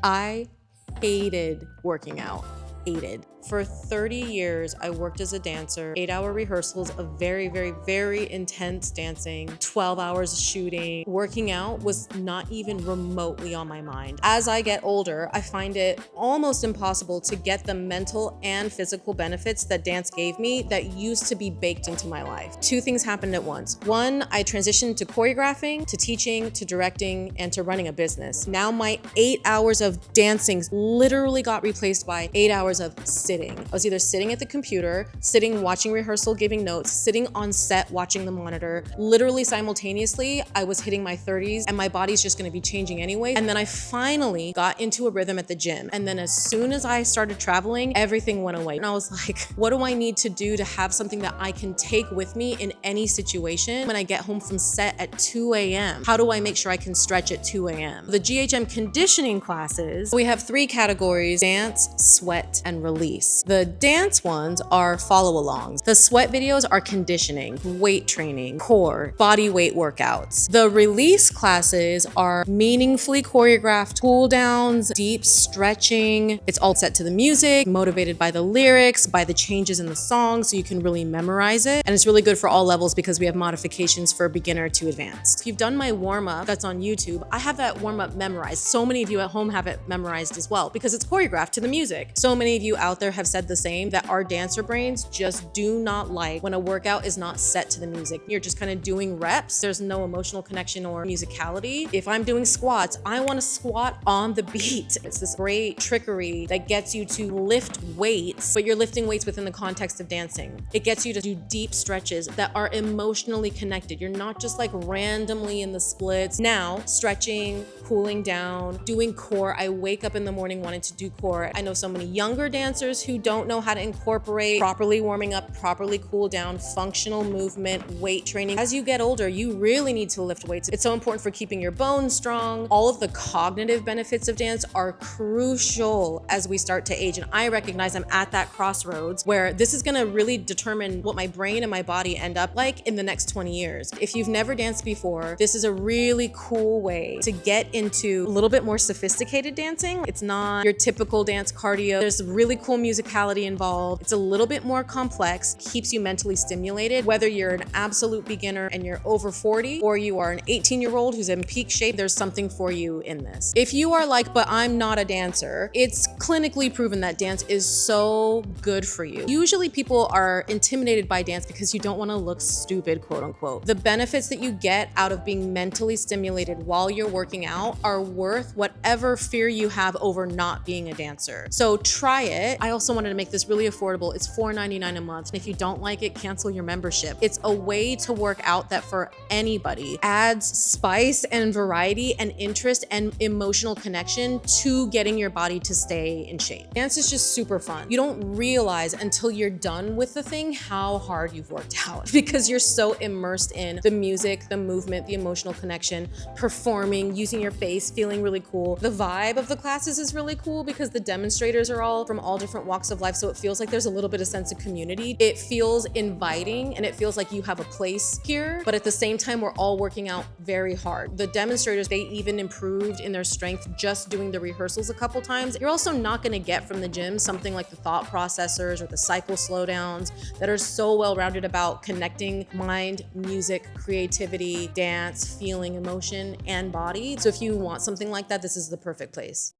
I hated working out. Hated. For 30 years, I worked as a dancer, 8-hour rehearsals of very, very, very intense dancing, 12 hours of shooting. Working out was not even remotely on my mind. As I get older, I find it almost impossible to get the mental and physical benefits that dance gave me that used to be baked into my life. Two things happened at once. One, I transitioned to choreographing, to teaching, to directing, and to running a business. Now my 8 hours of dancing literally got replaced by 8 hours of sitting. I was either sitting at the computer, sitting watching rehearsal, giving notes, sitting on set watching the monitor. Literally simultaneously, I was hitting my 30s and my body's just gonna be changing anyway. And then I finally got into a rhythm at the gym. And then as soon as I started traveling, everything went away. And I was like, what do I need to do to have something that I can take with me in any situation when I get home from set at 2 a.m.? How do I make sure I can stretch at 2 a.m.? The GHM conditioning classes, we have 3 categories: dance, sweat, and release. The dance ones are follow-alongs. The sweat videos are conditioning, weight training, core, body weight workouts. The release classes are meaningfully choreographed cool downs, deep stretching. It's all set to the music, motivated by the lyrics, by the changes in the song, so you can really memorize it. And it's really good for all levels because we have modifications for beginner to advanced. If you've done my warm-up that's on YouTube, I have that warm-up memorized. So many of you at home have it memorized as well because it's choreographed to the music. So many of you out there have said the same, that our dancer brains just do not like when a workout is not set to the music. You're just kind of doing reps. There's no emotional connection or musicality. If I'm doing squats, I want to squat on the beat. It's this great trickery that gets you to lift weights, but you're lifting weights within the context of dancing. It gets you to do deep stretches that are emotionally connected. You're not just like randomly in the splits. Now, stretching, cooling down, doing core. I wake up in the morning wanting to do core. I know so many younger dancers who don't know how to incorporate properly warming up, properly cool down, functional movement, weight training. As you get older, you really need to lift weights. It's so important for keeping your bones strong. All of the cognitive benefits of dance are crucial as we start to age. And I recognize I'm at that crossroads where this is gonna really determine what my brain and my body end up like in the next 20 years. If you've never danced before, this is a really cool way to get into a little bit more sophisticated dancing. It's not your typical dance cardio. There's really cool musicality involved. It's a little bit more complex, keeps you mentally stimulated. Whether you're an absolute beginner and you're over 40 or you are an 18-year-old who's in peak shape, there's something for you in this. If you are like, but I'm not a dancer, it's clinically proven that dance is so good for you. Usually people are intimidated by dance because you don't want to look stupid, quote unquote. The benefits that you get out of being mentally stimulated while you're working out are worth whatever fear you have over not being a dancer. So try it. I also wanted to make this really affordable. It's $4.99 a month. And if you don't like it, cancel your membership. It's a way to work out that for anybody adds spice and variety and interest and emotional connection to getting your body to stay in shape. Dance is just super fun. You don't realize until you're done with the thing how hard you've worked out because you're so immersed in the music, the movement, the emotional connection, performing, using your face, feeling really cool. The vibe of the classes is really cool because the demonstrators are all from all different walks of life, so it feels like there's a little bit of sense of community. It feels inviting and it feels like you have a place here, but at the same time, we're all working out very hard. The demonstrators, they even improved in their strength just doing the rehearsals a couple times. You're also not gonna get from the gym something like the thought processors or the cycle slowdowns that are so well-rounded about connecting mind, music, creativity, dance, feeling, emotion, and body. So if you want something like that, this is the perfect place.